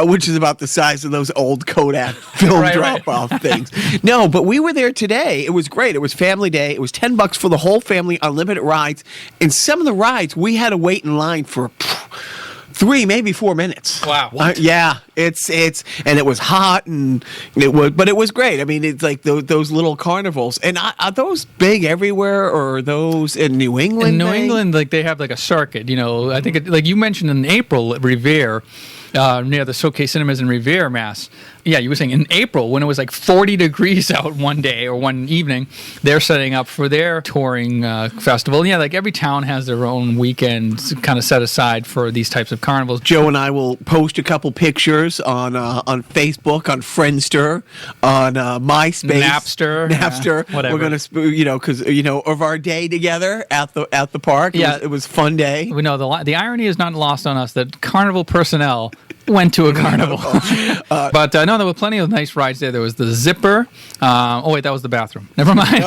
which is about the size of those old Kodak film drop-off things. No, but we were there today. It was great. It was family day. It was $10 for the whole family, unlimited rides, and some of the rides we had to wait in line for maybe 4 minutes. Wow. Yeah, it's and it was hot and but it was great. I mean, it's like those little carnivals. And are those big everywhere, or are those in New England? In New England, like they have like a circuit. I think like you mentioned in April at Revere. Near the Showcase Cinemas in Revere, Mass. Yeah, you were saying in April when it was like 40 degrees out one day or one evening, they're setting up for their touring festival. And yeah, like every town has their own weekend kind of set aside for these types of carnivals. Joe and I will post a couple pictures on Facebook, on Friendster, on MySpace, Napster, whatever. We're gonna, because of our day together at the park. Yeah, it was a fun day. We know the irony is not lost on us that carnival personnel went to a carnival. But no, there were plenty of nice rides there. There was the Zipper. Oh, wait, that was the bathroom. Never mind.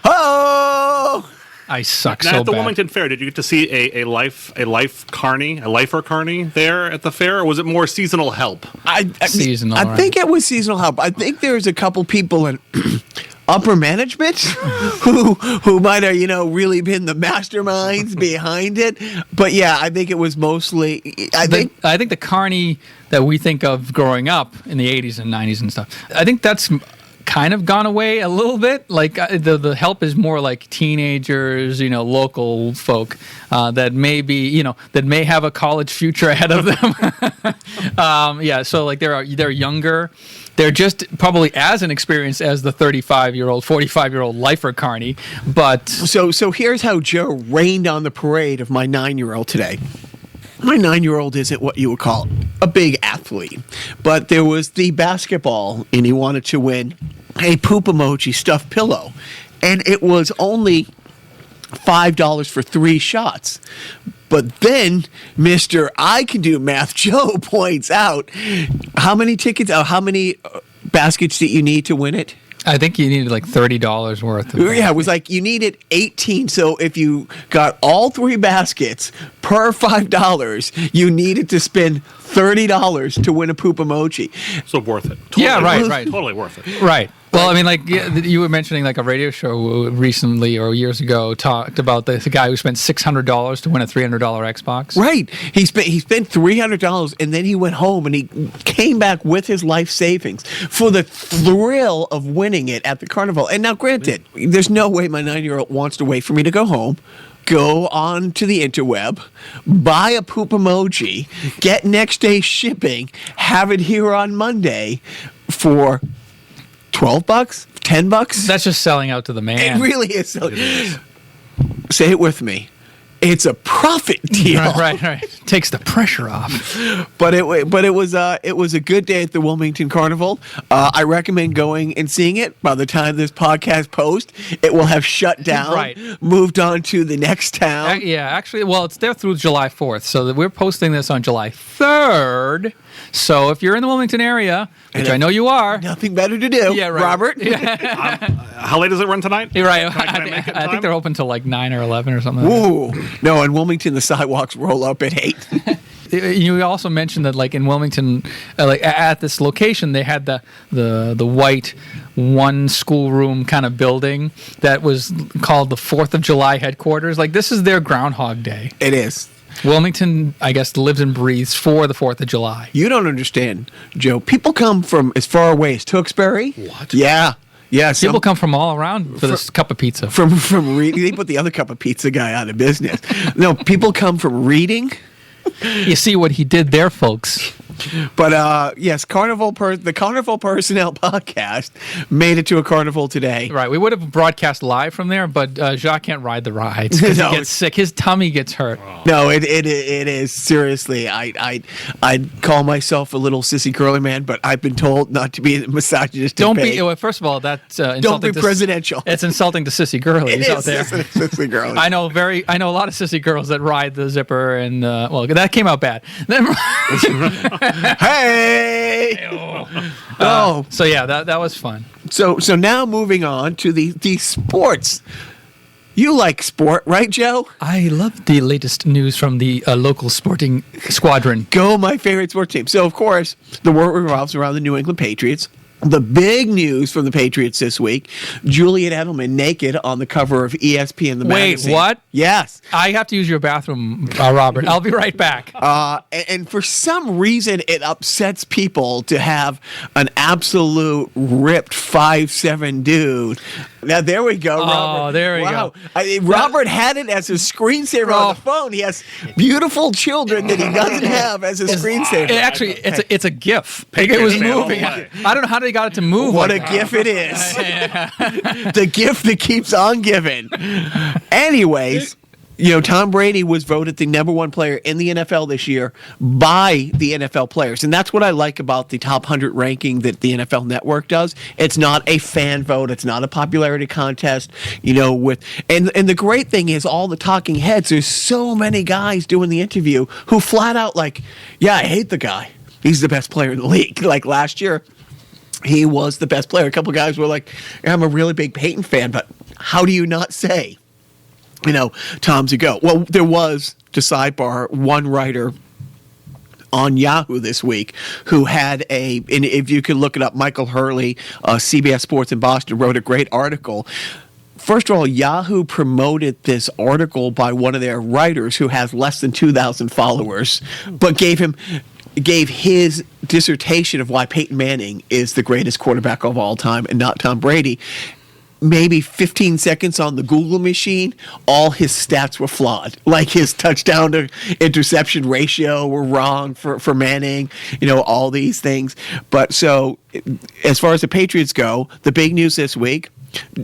Oh! I suck now, so at the bad. Wilmington Fair, did you get to see a lifer carney there at the fair, or was it more seasonal help? Seasonal. I think it was seasonal help. I think there's a couple people in upper management who might have really been the masterminds behind it. But yeah, I think it was mostly. I think the carny that we think of growing up in the 80s and 90s and stuff. I think that's kind of gone away a little bit. Like the help is more like teenagers, local folk that may be, that may have a college future ahead of them. So like they're younger. They're just probably as inexperienced as the 35-year-old, 45-year-old lifer carny. But so here's how Joe rained on the parade of my 9-year-old today. My 9-year-old isn't what you would call a big athlete, but there was the basketball, and he wanted to win a poop emoji stuffed pillow, and it was only $5 for 3 shots. But then Mr. I Can Do Math Joe points out how many baskets do you need to win it? I think you needed like $30 worth. Yeah, it was like you needed 18. So if you got all 3 baskets per $5, you needed to spend $30 to win a poop emoji. So worth it. Totally right. Totally worth it. Right. Well, I mean, like you were mentioning, like a radio show recently or years ago talked about the guy who spent $600 to win a $300 Xbox. Right. He spent $300, and then he went home and he came back with his life savings for the thrill of winning it at the carnival. And now, granted, there's no way my 9-year-old wants to wait for me to go home, go on to the interweb, buy a poop emoji, get next day shipping, have it here on Monday for $12, $10. That's just selling out to the man. It really is. Say it with me. It's a profit deal. Right. Takes the pressure off. But it was a good day at the Wilmington Carnival. I recommend going and seeing it. By the time this podcast posts, it will have shut down. Right. Moved on to the next town. Actually, well, it's there through July 4th. So we're posting this on July 3rd. So if you're in the Wilmington area, which I know you are, nothing better to do. Yeah, right. Robert. How late does it run tonight? You're right. Can I make it in I think time? they're open till like 9 or 11 or something. Ooh. No, in Wilmington, the sidewalks roll up at 8. You also mentioned that, like in Wilmington, like at this location, they had the white one schoolroom kind of building that was called the 4th of July headquarters. Like this is their Groundhog Day. It is. Wilmington, I guess, lives and breathes for the 4th of July. You don't understand, Joe. People come from as far away as Tewksbury. What? Yeah. Yeah, people come from all around for this cup of pizza. From Reading, they put the other cup of pizza guy out of business. No, people come from Reading. You see what he did there, folks. But yes, the Carnival Personnel Podcast made it to a carnival today. Right, we would have broadcast live from there, but Jacques can't ride the rides because he gets sick. His tummy gets hurt. No, it is seriously. I'd call myself a little sissy curly man, but I've been told not to be misogynist. Don't be. Well, first of all, that's insulting. Don't be presidential. It's insulting to sissy girlies out there. Sissy girlies. I know a lot of sissy girls that ride the zipper, and well, that came out bad. Hey! So yeah, that was fun. So now moving on to the sports. You like sport, right, Joe? I love the latest news from the local sporting squadron. Go, my favorite sports team. So of course, the world revolves around the New England Patriots. The big news from the Patriots this week, Julian Edelman naked on the cover of ESPN the magazine. Wait, what? Yes. I have to use your bathroom, Robert. I'll be right back. And for some reason, it upsets people to have an absolute ripped 5'7" dude. Now, there we go, Robert. Oh, there we go. Robert had it as his screensaver on the phone. He has beautiful children that he doesn't have as a screensaver. Actually, it's a GIF. It was moving. I don't know how they got it to move. What a GIF it is. The gift that keeps on giving. Anyways, Tom Brady was voted the number one player in the NFL this year by the NFL players. And that's what I like about the top 100 ranking that the NFL Network does. It's not a fan vote. It's not a popularity contest, and the great thing is all the talking heads, there's so many guys doing the interview who flat out I hate the guy. He's the best player in the league. Like last year, he was the best player. A couple guys were like, I'm a really big Peyton fan, but how do you not say, Tom's a go? Well, there was, to sidebar, one writer on Yahoo this week who had and if you can look it up, Michael Hurley, CBS Sports in Boston, wrote a great article. First of all, Yahoo promoted this article by one of their writers who has less than 2,000 followers, but gave his dissertation of why Peyton Manning is the greatest quarterback of all time and not Tom Brady. Maybe 15 seconds on the Google machine, all his stats were flawed. Like his touchdown to interception ratio were wrong for Manning, all these things. But so as far as the Patriots go, the big news this week,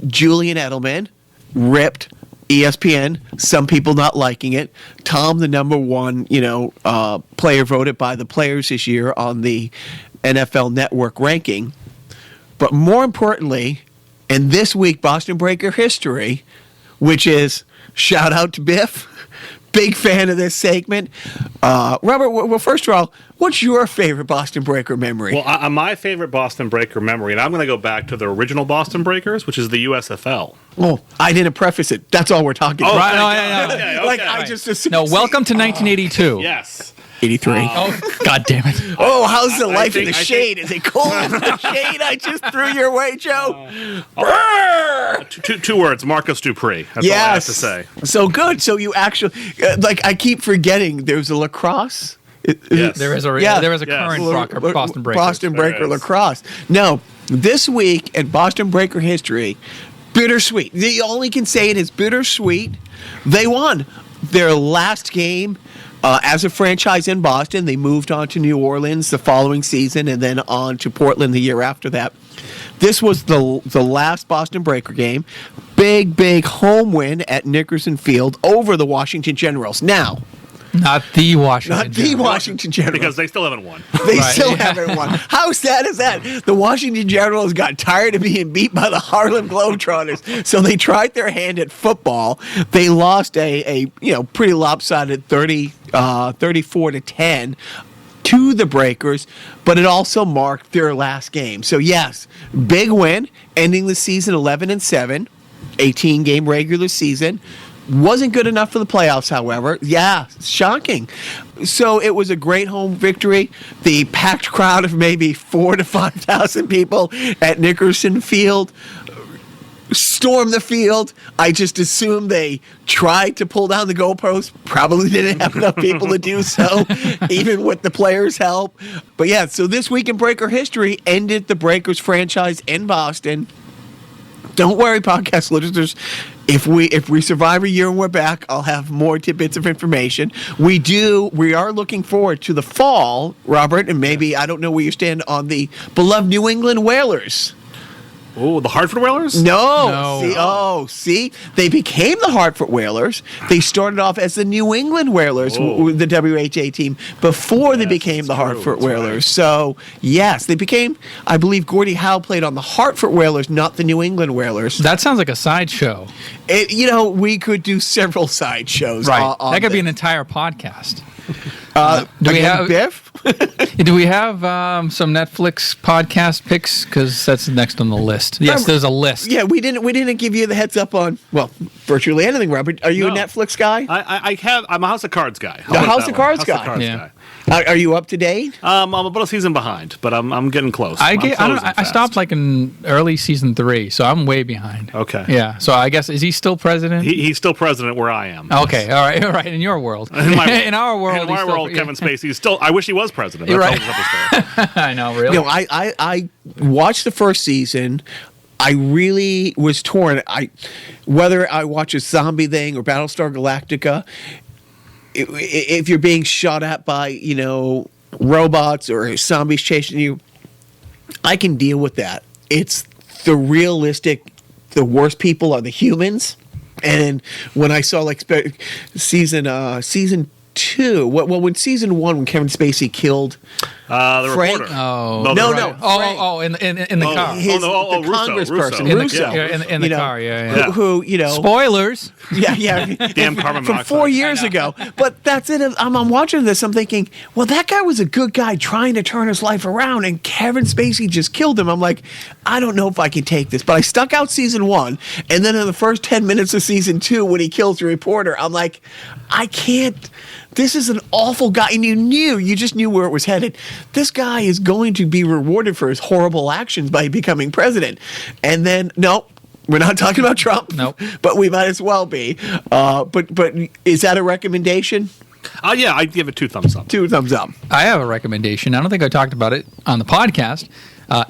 Julian Edelman ripped ESPN, some people not liking it. Tom, the number one, player voted by the players this year on the NFL Network ranking. But more importantly, and this week, Boston Breaker history, which is shout out to Biff. Big fan of this segment. Robert, well, first of all, what's your favorite Boston Breaker memory? Well, my favorite Boston Breaker memory, and I'm going to go back to the original Boston Breakers, which is the USFL. Oh, I didn't preface it. That's all we're talking about. Right, no. Okay. I just assumed. No, welcome to 1982. Yes. 83. Oh, God damn it. Oh, how's the life in the shade? Is it cold in the shade I just threw your way, Joe? Two words, Marcus Dupree. That's all I have to say. So good. So you actually, I keep forgetting there's a lacrosse. Yes. There is a current Boston Breaker. Boston Breaker lacrosse. No, this week in Boston Breaker history, bittersweet. You only can say it is bittersweet. They won their last game as a franchise in Boston. They moved on to New Orleans the following season and then on to Portland the year after that. This was the last Boston Breaker game. Big home win at Nickerson Field over the Washington Generals. Now, Not the Washington Generals. Because they still haven't won. They still haven't won. How sad is that? The Washington Generals got tired of being beat by the Harlem Globetrotters, so they tried their hand at football. They lost a pretty lopsided 34-10 to the Breakers, but it also marked their last game. So yes, big win, ending the season 11-7, 18-game regular season. Wasn't good enough for the playoffs, however. Yeah, shocking. So it was a great home victory. The packed crowd of maybe 4,000 to 5,000 people at Nickerson Field stormed the field. I just assume they tried to pull down the goalpost. Probably didn't have enough people to do so, even with the players' help. But yeah, so this week in Breaker history ended the Breakers franchise in Boston. Don't worry, podcast listeners. If we survive a year and we're back, I'll have more tidbits of information. We are looking forward to the fall, Robert, and maybe, I don't know where you stand on the beloved New England Whalers. Oh, the Hartford Whalers? No. See? They became the Hartford Whalers. They started off as the New England Whalers, the WHA team, before they became the Hartford Whalers. Right. So, yes, they became, I believe Gordie Howe played on the Hartford Whalers, not the New England Whalers. That sounds like a sideshow. We could do several sideshows. Right. That could be an entire podcast. Do we have Biff? Do we have some Netflix podcast picks? Because that's next on the list. Yes, there's a list. Yeah, we didn't give you the heads up on. Well, virtually anything, Robert. Are you a No. Netflix guy? I'm a House of Cards guy. The House of Cards guy. Yeah. Are you up to date? I'm about a season behind, but I'm getting close. I stopped like in early season 3, so I'm way behind. Okay. Yeah. So I guess, is he still president? He's still president where I am. Okay. All right. In your world. In my in our world. In my world, Kevin Spacey is still. I wish he was president. You're That's right. a whole other story. I know, really. You know, I watched the first season. I really was torn. Whether I watch a zombie thing or Battlestar Galactica, if you're being shot at by robots or zombies chasing you, I can deal with that. It's the realistic. The worst people are the humans, and when I saw season 2, when season 1, when Kevin Spacey killed The Frank? reporter. Oh. No, Frank. In the car. Oh, the Russo, congressperson, Russo. Russo, In the car, yeah. who Spoilers. yeah, Damn carbon from monoxide. 4 years ago. But that's it. I'm watching this. I'm thinking, well, that guy was a good guy trying to turn his life around, and Kevin Spacey just killed him. I'm like, I don't know if I can take this. But I stuck out season 1, and then in the first 10 minutes of season 2, when he kills the reporter, I'm like, I can't. This is an awful guy, and you just knew where it was headed. This guy is going to be rewarded for his horrible actions by becoming president. And then, no, we're not talking about Trump. Nope. But we might as well be. But is that a recommendation? Yeah, I'd give it 2 thumbs up. 2 thumbs up. I have a recommendation. I don't think I talked about it on the podcast.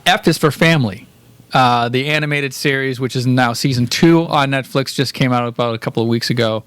F is for Family. The animated series, which is now season 2 on Netflix, just came out about a couple of weeks ago.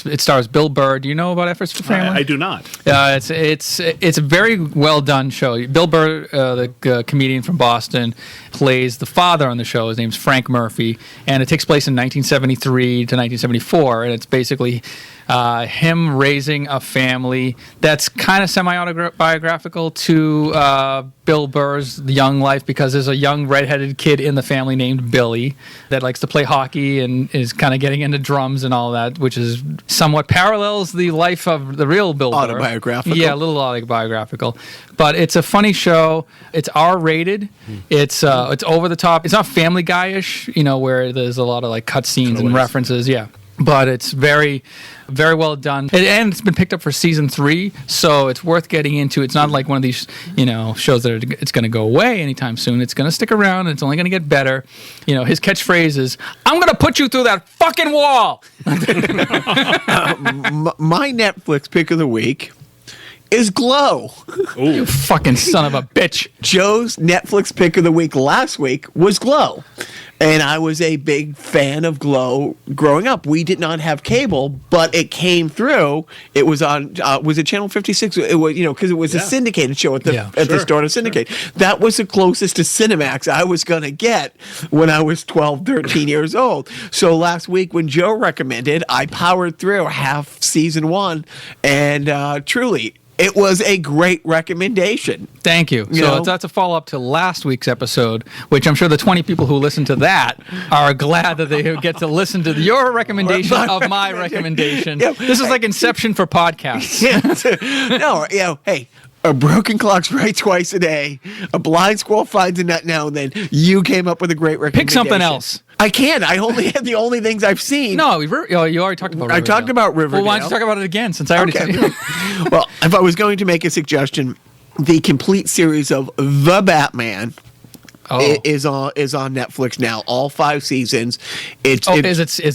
It stars Bill Burr. Do you know about F is for Family? I do not. It's a very well done show. Bill Burr, the comedian from Boston, plays the father on the show. His name's Frank Murphy, and it takes place in 1973 to 1974, and it's basically him raising a family that's kind of semi-autobiographical to Bill Burr's young life, because there's a young redheaded kid in the family named Billy that likes to play hockey and is kind of getting into drums and all that, which is somewhat parallels the life of the real Bill Burr. Autobiographical? Yeah, a little autobiographical. But it's a funny show. It's R-rated. It's over the top. It's not Family Guy-ish, where there's a lot of like cutscenes and references. Yeah. But it's very, very well done. And it's been picked up for season 3, so it's worth getting into. It's not like one of these, shows that it's going to go away anytime soon. It's going to stick around, and it's only going to get better. His catchphrase is, "I'm going to put you through that fucking wall." My Netflix pick of the week is Glow. You fucking son of a bitch. Joe's Netflix pick of the week last week was Glow. And I was a big fan of Glow growing up. We did not have cable, but it came through. It was on, was it Channel 56? It was, because it was a syndicated show at the start of Syndicate. That was the closest to Cinemax I was going to get when I was 12, 13 years old. So last week when Joe recommended, I powered through half season 1, and truly, it was a great recommendation. Thank you. So that's a follow-up to last week's episode, which I'm sure the 20 people who listened to that are glad that they get to listen to your recommendation of my recommendation. Yeah. This is like Inception for podcasts. No, hey, a broken clock's right twice a day. A blind squirrel finds a nut now and then. You came up with a great recommendation. Pick something else. I can't. I only had the only things I've seen. No, you already talked about Riverdale. I talked about Riverdale. Well, why don't you talk about it again, since I already Okay. Well, Well, if I was going to make a suggestion, the complete series of The Batman is on Netflix now. All 5 seasons. Is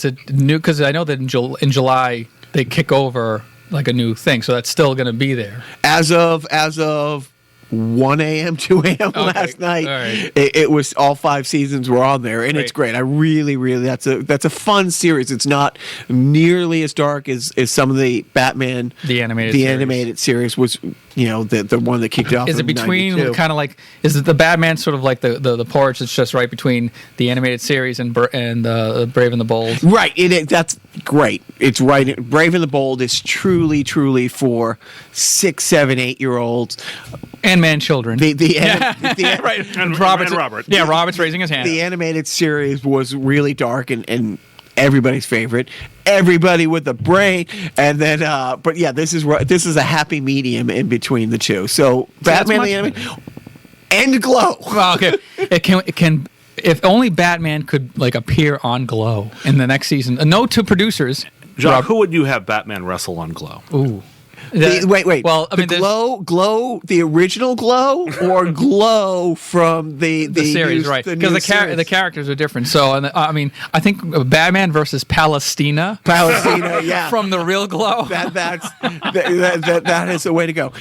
it new? Because I know that in July they kick over like a new thing, so that's still going to be there. As of 1 a.m., 2 a.m. last night. Right. It was all 5 seasons were on there, and it's great. I really, that's a fun series. It's not nearly as dark as some of the Batman. The animated series was, the one that kicked off. Is it between 92. kind of like, is it the Batman sort of like the porch that's just right between the animated series and Brave and the Bold? Right. That's great. It's right. Brave and the Bold is truly for 6, 7, 8-year-olds. And man children. Right. And Robert. Yeah, Robert's raising his hand. The animated series was really dark and everybody's favorite. Everybody with a brain, and then, but yeah, this is a happy medium in between the two. So Batman the animated and Glow. Well, okay, it if only Batman could like appear on Glow in the next season. A note to producers. John, who would you have Batman wrestle on Glow? Ooh. Wait. Well, I mean, Glow, the original Glow, or Glow from the series, right? Because the characters are different. So, I mean, I think Batman versus Palestina, yeah, from the real Glow. That is the way to go.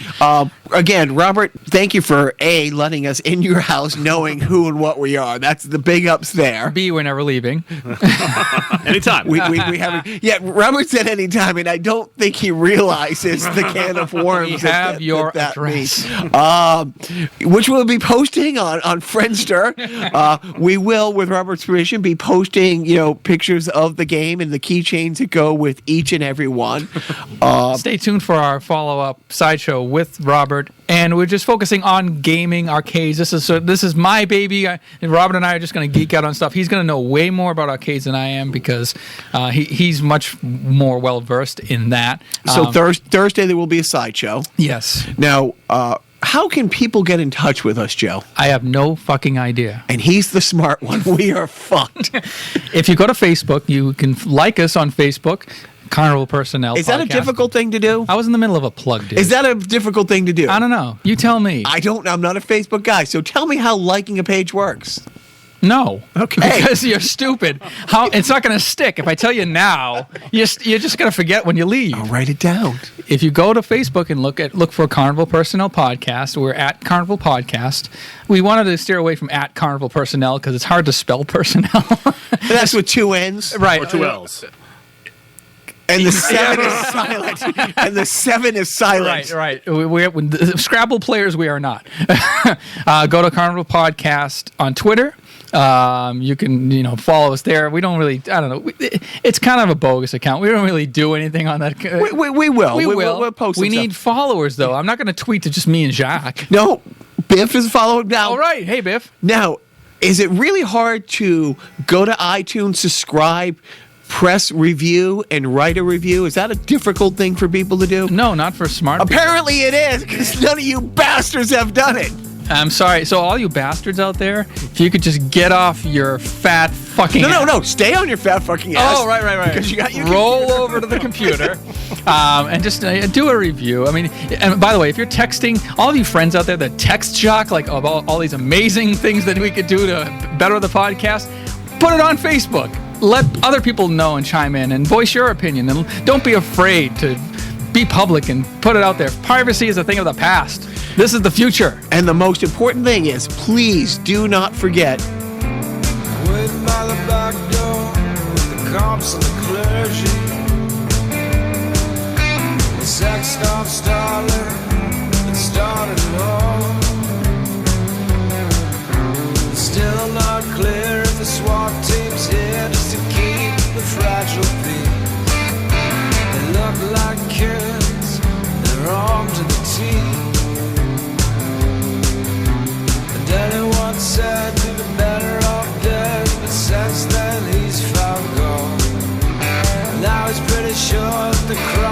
Again, Robert, thank you for letting us in your house, knowing who and what we are. That's the big ups there. B, we're never leaving. Anytime. We haven't. Yeah, Robert said anytime, and I don't think he realizes the can of worms. We have your address. Which we'll be posting on Friendster. We will, with Robert's permission, be posting pictures of the game and the keychains that go with each and every one. Stay tuned for our follow-up sideshow with Robert, and we're just focusing on gaming arcades. This is my baby. Robert and I are just going to geek out on stuff. He's going to know way more about arcades than I am because he's much more well versed in that. So Thursday there will be a sideshow. Yes. Now, how can people get in touch with us, Joe? I have no fucking idea. And he's the smart one. We are fucked. If you go to Facebook, you can like us on Facebook. Carnival Personnel Is that podcast. a difficult thing to do? I was in the middle of a plug, dude. Is that a difficult thing to do? I don't know. You tell me. I'm not a Facebook guy, so tell me how liking a page works. No. Okay. Because you're stupid. It's not going to stick. If I tell you now, you're just going to forget when you leave. I'll write it down. If you go to Facebook and look for Carnival Personnel Podcast, we're at Carnival Podcast. We wanted to steer away from at Carnival Personnel because it's hard to spell personnel. That's with 2 N's. Right. Or 2 L's. And the 7 is silent. And the 7 is silent. Right. We Scrabble players, we are not. Go to Carnival Podcast on Twitter. You can, follow us there. We don't really, I don't know. It's kind of a bogus account. We don't really do anything on that. We will. We will. We'll post We need followers, though. I'm not going to tweet to just me and Jacques. No, Biff is following now. All right. Hey, Biff. Now, is it really hard to go to iTunes, subscribe, press review, and write a review? Is that a difficult thing for people to do? No, not for smart people. Apparently it is, because none of you bastards have done it. I'm sorry. So all you bastards out there, if you could just get off your fat fucking No. Stay on your fat fucking ass. Oh, right. Because you got your roll over to the computer and just do a review. I mean, and by the way, if you're texting, all of you friends out there that text Jacques like about all these amazing things that we could do to better the podcast, put it on Facebook. Let other people know and chime in and voice your opinion. And don't be afraid to be public and put it out there. Privacy is a thing of the past. This is the future. And the most important thing is, please do not forget. Waiting by the back door with the cops and the clergy. The sex stopped stalling, it started it all. It's still not clear if the SWAT team's here just to keep the fragile peace. They look like kids, they're armed to the teeth. Anyone said we were better off dead, but since then he's found gold. Now he's pretty sure that the crowd